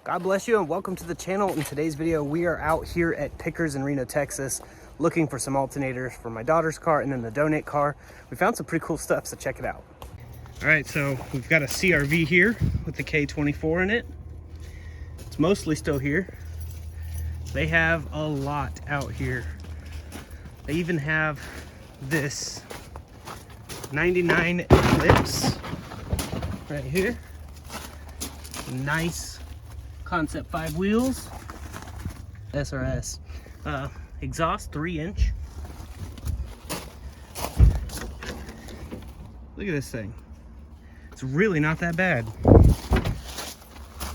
God bless you and welcome to the channel. In today's video, we are out here at Pickers in Reno, Texas, looking for some alternators for my daughter's car and then the donate car. We found some pretty cool stuff, so check it out. All right, so we've got a CRV here with the K24 in it. It's mostly still here. They have a lot out here. They even have this 99 Eclipse right here. Nice Concept 5 wheels, SRS, exhaust 3-inch. Look at this thing. It's really not that bad.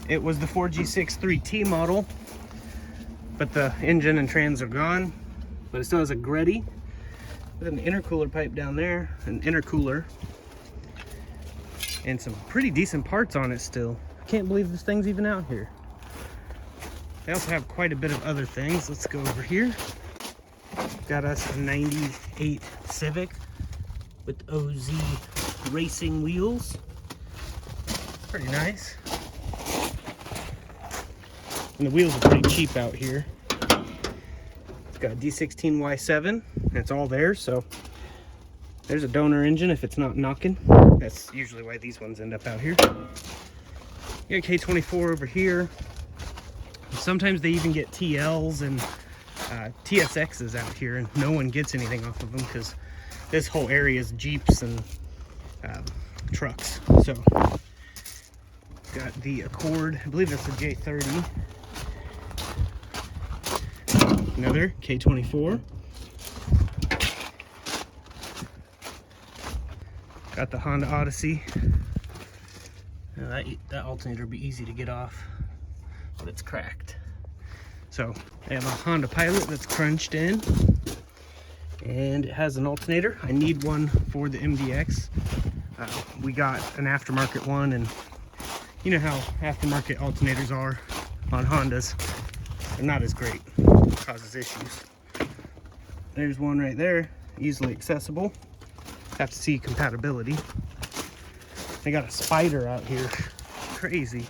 It was the 4G63T model, but the engine and trans are gone. But it still has a Greddy with an intercooler pipe down there, an intercooler, and some pretty decent parts on it still. I can't believe this thing's even out here. They also have quite a bit of other things. Let's go over here. Got us a 98 Civic with OZ racing wheels. Pretty nice. And the wheels are pretty cheap out here. It's got a D16Y7, and it's all there, so there's a donor engine if it's not knocking. That's usually why these ones end up out here. You got K24 over here. Sometimes they even get TLs and TSXs out here, and no one gets anything off of them because this whole area is Jeeps and trucks. So, got the Accord, I believe that's a J30. Another K24. Got the Honda Odyssey. Now that alternator would be easy to get off, but it's cracked. So I have a Honda Pilot that's crunched in, and it has an alternator. I need one for the MDX. We got an aftermarket one, and you know how aftermarket alternators are on Hondas. They're not as great. It causes issues. There's one right there, easily accessible. Have to see compatibility. They got a Spider out here. Crazy.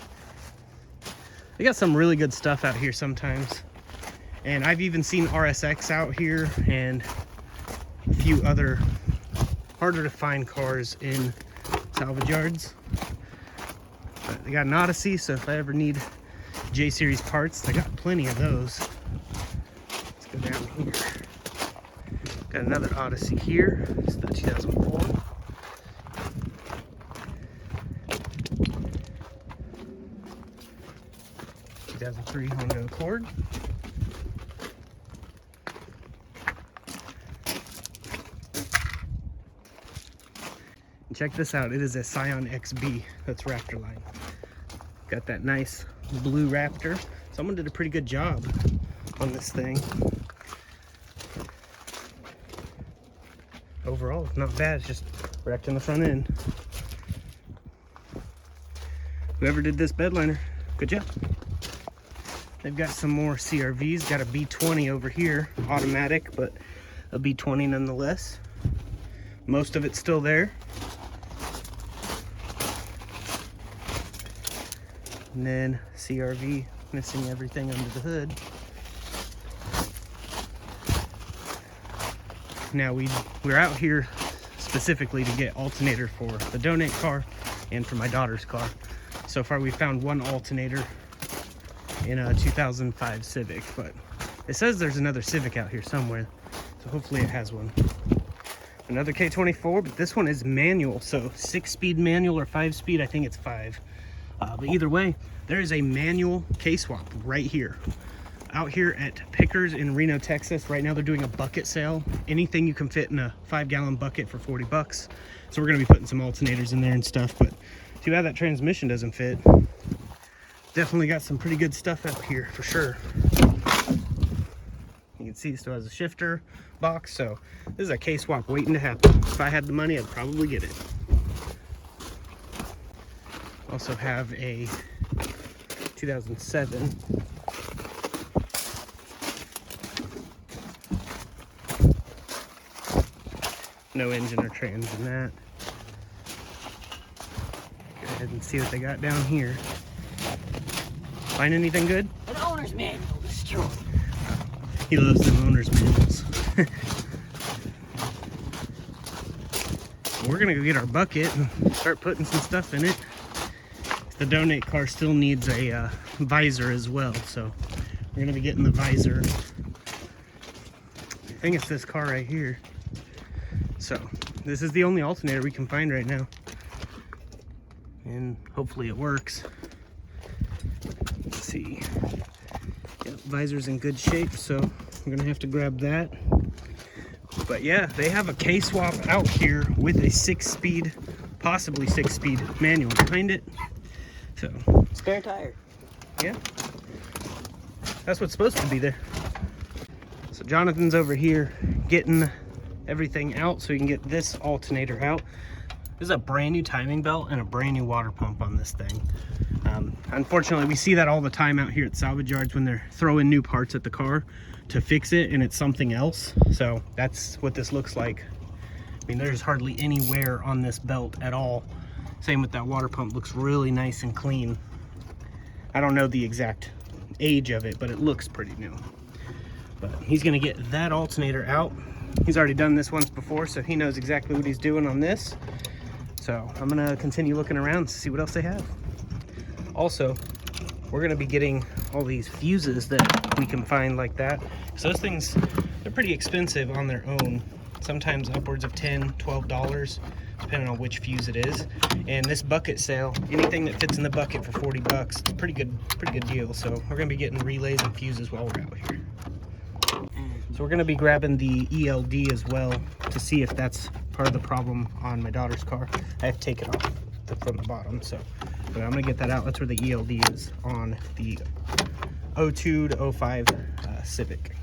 They got some really good stuff out here sometimes. And I've even seen RSX out here and a few other harder to find cars in salvage yards. But they got an Odyssey, so if I ever need J-Series parts, they got plenty of those. Let's go down here. Got another Odyssey here. It's the 2004. 2003 Honda Accord. And check this out, it is a Scion XB that's Raptor line. Got that nice blue Raptor. Someone did a pretty good job on this thing. Overall, it's not bad, it's just wrecked in the front end. Whoever did this bedliner, good job. They've got some more CRVs. Got a B20 over here, automatic, but a B20 nonetheless. Most of it's still there. And then CRV missing everything under the hood. Now we're out here specifically to get alternator for the donate car and for my daughter's car. So far we found one alternator in a 2005 Civic, but it says there's another Civic out here somewhere, so hopefully it has one. Another K24, but this one is manual, so 6-speed manual or 5-speed. I think it's 5, but either way, there is a manual K-swap right here out here at Pickers in Reno, Texas. Right now they're doing a bucket sale. Anything you can fit in a 5-gallon bucket for 40 bucks. So we're gonna be putting some alternators in there and stuff, but too bad that transmission doesn't fit. Definitely got some pretty good stuff up here for sure. You can see it still has a shifter box, so this is a K-swap waiting to happen. If I had the money, I'd probably get it. Also have a 2007 no engine or trans in that. Go ahead and see what they got down here. Find anything good? An owner's manual destroyed. He loves them owner's manuals. We're gonna go get our bucket and start putting some stuff in it. The donate car still needs a visor as well, so we're gonna be getting the visor. I think it's this car right here. So this is the only alternator we can find right now, and hopefully it works. Let's see. Yep, visor's in good shape, so we're gonna have to grab that. But yeah, they have a K-swap out here with a 6-speed, possibly 6-speed manual behind it. So spare tire. Yeah, that's what's supposed to be there. So Jonathan's over here getting everything out so we can get this alternator out. There's a brand new timing belt and a brand new water pump on this thing. Unfortunately, we see that all the time out here at salvage yards when they're throwing new parts at the car to fix it, and it's something else. So that's what this looks like. I mean, there's hardly any wear on this belt at all. Same with that water pump, looks really nice and clean. I don't know the exact age of it, but it looks pretty new. But he's gonna get that alternator out. He's already done this once before, so he knows exactly what he's doing on this. So I'm gonna continue looking around to see what else they have. Also, we're gonna be getting all these fuses that we can find like that. So those things, they're pretty expensive on their own. Sometimes upwards of $10, $12, depending on which fuse it is. And this bucket sale, anything that fits in the bucket for 40 bucks, it's a pretty good deal. So we're gonna be getting relays and fuses while we're out here. So we're gonna be grabbing the ELD as well to see if that's part of the problem on my daughter's car. I have to take it off from the bottom, so but I'm gonna get that out. That's where the ELD is on the 02 to 05 Civic.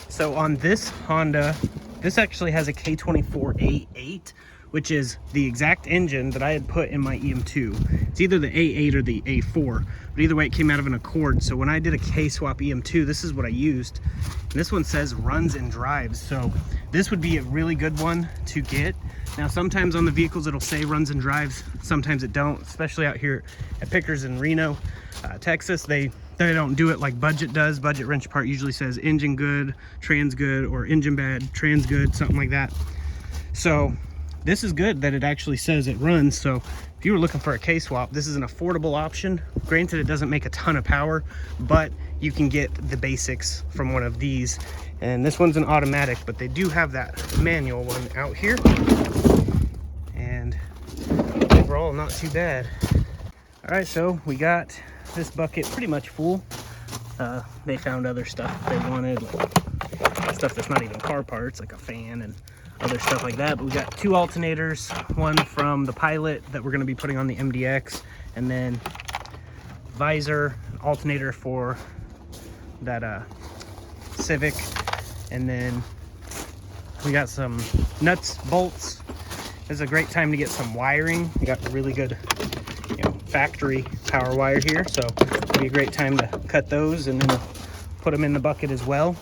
So on this Honda, this actually has a K24A8, which is the exact engine that I had put in my EM2. It's either the A8 or the A4, but either way it came out of an Accord. So when I did a K-swap EM2, this is what I used. And this one says runs and drives. So this would be a really good one to get. Now sometimes on the vehicles it'll say runs and drives, sometimes it don't, especially out here at Pickers in Reno, Texas. They don't do it like Budget does. Budget Wrench Part usually says engine good, trans good, or engine bad, trans good, something like that. So this is good that it actually says it runs. So if you were looking for a K-swap, this is an affordable option. Granted, it doesn't make a ton of power, but you can get the basics from one of these. And this one's an automatic, but they do have that manual one out here. And overall, not too bad. All right, so we got this bucket pretty much full. They found other stuff they wanted, like stuff that's not even car parts, like a fan and other stuff like that. But we got 2 alternators, one from the Pilot that we're going to be putting on the MDX, and then visor, alternator for that Civic, and then we got some nuts, bolts. This is a great time to get some wiring. We got really good, factory power wire here, so it'll be a great time to cut those and then put them in the bucket as well.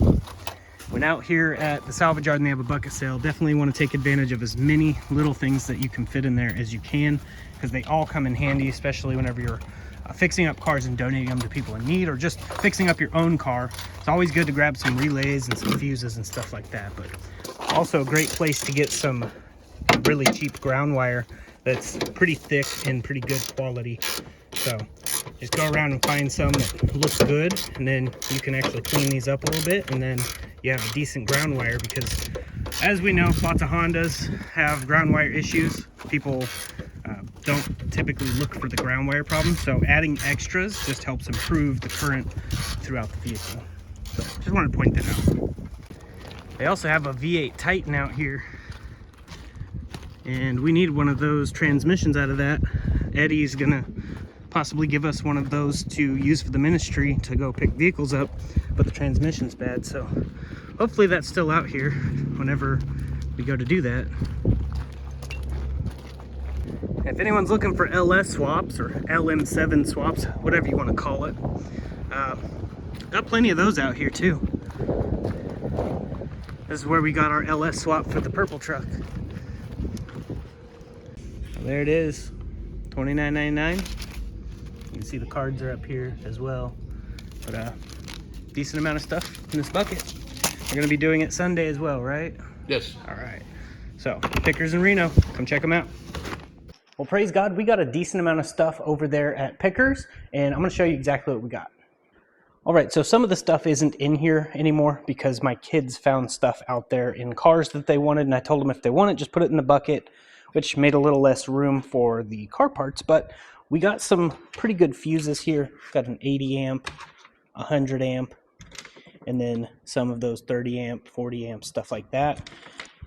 When out here at the salvage yard and they have a bucket sale, definitely want to take advantage of as many little things that you can fit in there as you can, because they all come in handy, especially whenever you're fixing up cars and donating them to people in need, or just fixing up your own car. It's always good to grab some relays and some fuses and stuff like that. But also a great place to get some really cheap ground wire that's pretty thick and pretty good quality. So just go around and find some that looks good, and then you can actually clean these up a little bit, and then you have a decent ground wire, because as we know, lots of Hondas have ground wire issues. People don't typically look for the ground wire problem, so adding extras just helps improve the current throughout the vehicle. So just wanted to point that out. They also have a V8 Titan out here, and we need one of those transmissions out of that. Eddie's gonna possibly give us one of those to use for the ministry to go pick vehicles up, but the transmission's bad, so hopefully that's still out here whenever we go to do that. If anyone's looking for LS swaps or LM7 swaps, whatever you want to call it, got plenty of those out here too. This is where we got our LS swap for the purple truck. There it is, $29.99. can see the cards are up here as well. But decent amount of stuff in this bucket. We're gonna be doing it Sunday as well, right? Yes. All right. So Pickers in Reno, come check them out. Well, praise God, we got a decent amount of stuff over there at Pickers, and I'm gonna show you exactly what we got. All right, so some of the stuff isn't in here anymore because my kids found stuff out there in cars that they wanted, and I told them if they want it, just put it in the bucket, which made a little less room for the car parts. But we got some pretty good fuses here. Got an 80 amp, 100 amp, and then some of those 30 amp, 40 amp, stuff like that.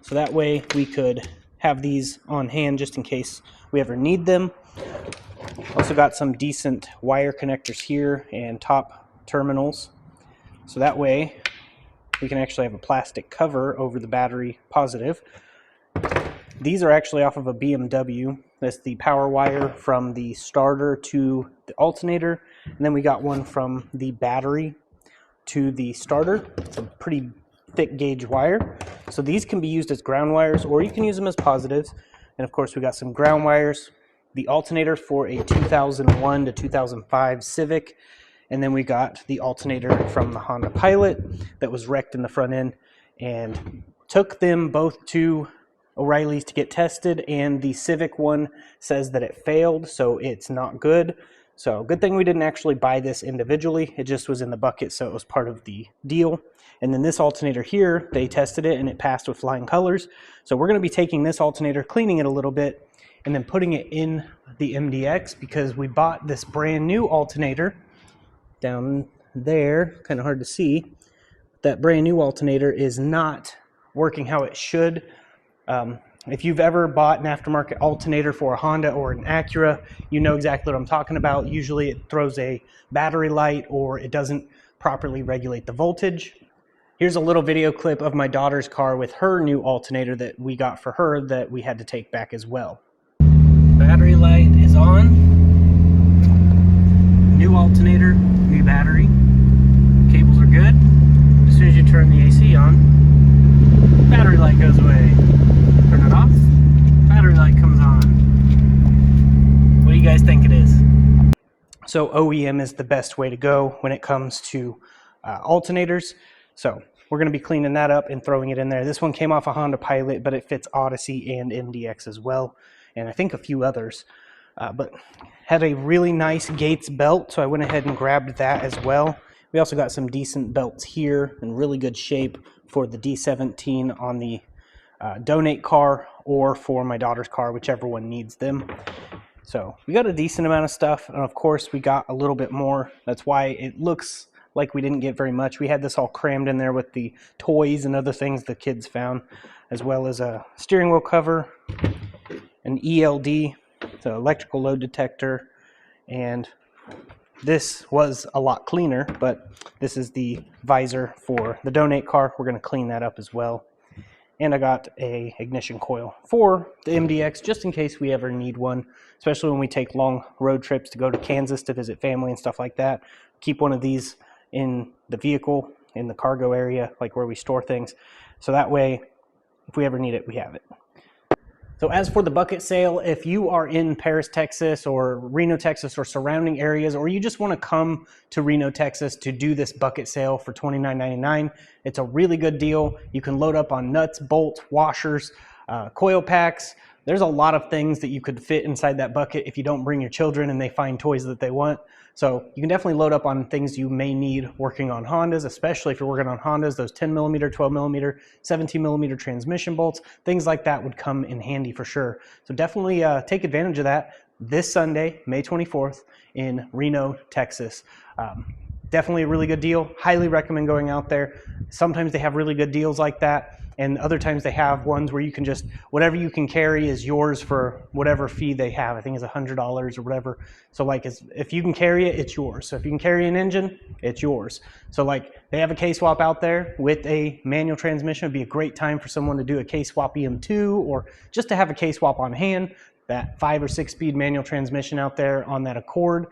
So that way we could have these on hand just in case we ever need them. Also got some decent wire connectors here and top terminals, so that way we can actually have a plastic cover over the battery positive. These are actually off of a BMW. That's the power wire from the starter to the alternator, and then we got one from the battery to the starter. It's a pretty thick gauge wire, so these can be used as ground wires or you can use them as positives. And of course we got some ground wires, the alternator for a 2001 to 2005 Civic. And then we got the alternator from the Honda Pilot that was wrecked in the front end, and took them both to O'Reilly's to get tested, and the Civic one says that it failed, so it's not good. So good thing we didn't actually buy this individually. It just was in the bucket, so it was part of the deal. And then this alternator here, they tested it and it passed with flying colors. So we're going to be taking this alternator, cleaning it a little bit, and then putting it in the MDX because we bought this brand new alternator down there, kind of hard to see. That brand new alternator is not working how it should. If you've ever bought an aftermarket alternator for a Honda or an Acura, you know exactly what I'm talking about. Usually it throws a battery light or it doesn't properly regulate the voltage. Here's a little video clip of my daughter's car with her new alternator that we got for her that we had to take back as well. Battery light is on. New alternator, new battery, cables are good. As soon as you turn the AC on, battery light goes away. Turn it off, battery light comes on. What do you guys think it is? So OEM is the best way to go when it comes to alternators. So we're going to be cleaning that up and throwing it in there. This one came off a Honda Pilot, but it fits Odyssey and MDX as well, and I think a few others. But had a really nice Gates belt, so I went ahead and grabbed that as well. We also got some decent belts here in really good shape for the D17 on the donate car or for my daughter's car, whichever one needs them. So we got a decent amount of stuff, and of course we got a little bit more. That's why it looks like we didn't get very much. We had this all crammed in there with the toys and other things the kids found, as well as a steering wheel cover, an ELD, the electrical load detector, and this was a lot cleaner, but this is the visor for the donate car. We're going to clean that up as well. And I got a ignition coil for the MDX just in case we ever need one, especially when we take long road trips to go to Kansas to visit family and stuff like that. Keep one of these in the vehicle, in the cargo area, like where we store things, so that way if we ever need it, we have it. So as for the bucket sale, if you are in Paris, Texas, or Reno, Texas, or surrounding areas, or you just want to come to Reno, Texas to do this bucket sale for $29.99, it's a really good deal. You can load up on nuts, bolts, washers, coil packs. There's a lot of things that you could fit inside that bucket if you don't bring your children and they find toys that they want. So you can definitely load up on things you may need working on Hondas, especially if you're working on Hondas, those 10mm, 12mm, 17mm transmission bolts, things like that would come in handy for sure. So definitely take advantage of that this Sunday, May 24th in Reno, Texas. Definitely a really good deal. Highly recommend going out there. Sometimes they have really good deals like that, and other times they have ones where you can just, whatever you can carry is yours for whatever fee they have. I think it's $100 or whatever. So like, if you can carry it, it's yours. So if you can carry an engine, it's yours. So like, they have a K-swap out there with a manual transmission. It'd be a great time for someone to do a K-swap EM2, or just to have a K-swap on hand. That 5 or 6 speed manual transmission out there on that Accord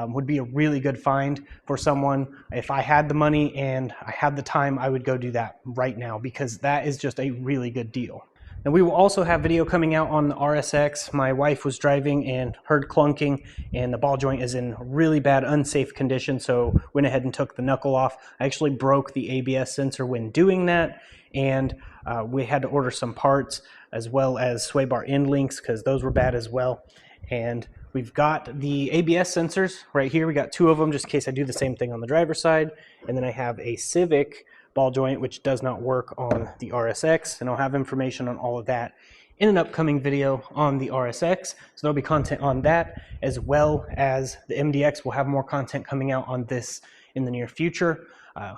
would be a really good find for someone. If I had the money and I had the time, I would go do that right now, because that is just a really good deal. And we will also have video coming out on the RSX. My wife was driving and heard clunking, and the ball joint is in really bad, unsafe condition, so went ahead and took the knuckle off. I actually broke the ABS sensor when doing that, and we had to order some parts as well as sway bar end links because those were bad as well. And we've got the ABS sensors right here. We got 2 of them just in case I do the same thing on the driver's side. And then I have a Civic ball joint which does not work on the RSX, and I'll have information on all of that in an upcoming video on the RSX. So there'll be content on that, as well as the MDX will have more content coming out on this in the near future.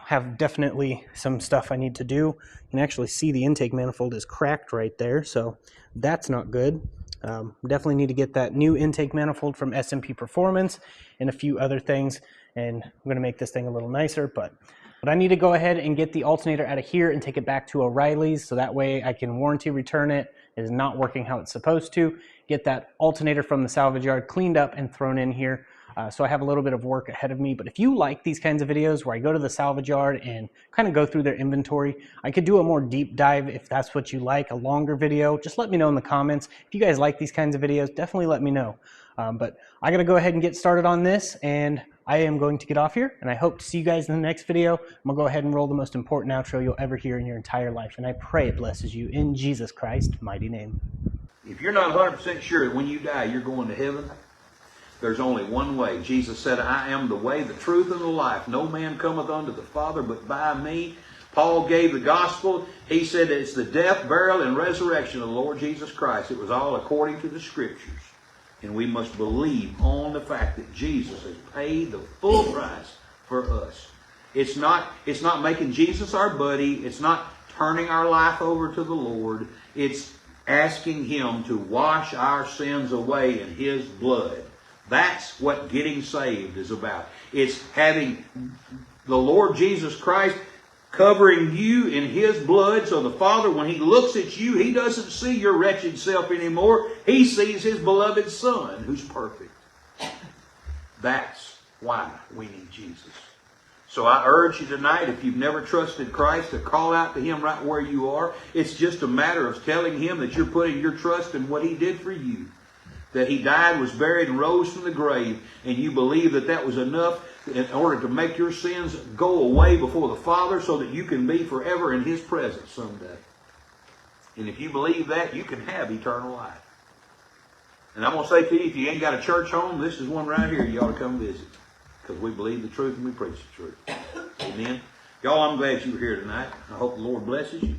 Have definitely some stuff I need to do. You can actually see the intake manifold is cracked right there, so that's not good. Definitely need to get that new intake manifold from S&P Performance and a few other things, and I'm going to make this thing a little nicer. But I need to go ahead and get the alternator out of here and take it back to O'Reilly's, so that way I can warranty return it. It is not working how it's supposed to. Get that alternator from the salvage yard cleaned up and thrown in here. So I have a little bit of work ahead of me. But if you like these kinds of videos where I go to the salvage yard and kind of go through their inventory, I could do a more deep dive if that's what you like, a longer video. Just let me know in the comments. If you guys like these kinds of videos, definitely let me know. But I gotta go ahead and get started on this, and I am going to get off here, and I hope to see you guys in the next video. I'm gonna go ahead and roll the most important outro you'll ever hear in your entire life, and I pray it blesses you in Jesus Christ's mighty name. If you're not 100% sure that when you die you're going to heaven, there's only one way. Jesus said, I am the way, the truth, and the life. No man cometh unto the Father but by me. Paul gave the gospel. He said it's the death, burial, and resurrection of the Lord Jesus Christ. It was all according to the Scriptures. And we must believe on the fact that Jesus has paid the full price for us. It's not making Jesus our buddy. It's not turning our life over to the Lord. It's asking Him to wash our sins away in His blood. That's what getting saved is about. It's having the Lord Jesus Christ covering you in His blood, so the Father, when He looks at you, He doesn't see your wretched self anymore. He sees His beloved Son, who's perfect. That's why we need Jesus. So I urge you tonight, if you've never trusted Christ, to call out to Him right where you are. It's just a matter of telling Him that you're putting your trust in what He did for you. That He died, was buried, and rose from the grave, and you believe that that was enough in order to make your sins go away before the Father so that you can be forever in His presence someday. And if you believe that, you can have eternal life. And I'm going to say to you, if you ain't got a church home, this is one right here you ought to come visit. Because we believe the truth and we preach the truth. Amen. Y'all, I'm glad you were here tonight. I hope the Lord blesses you.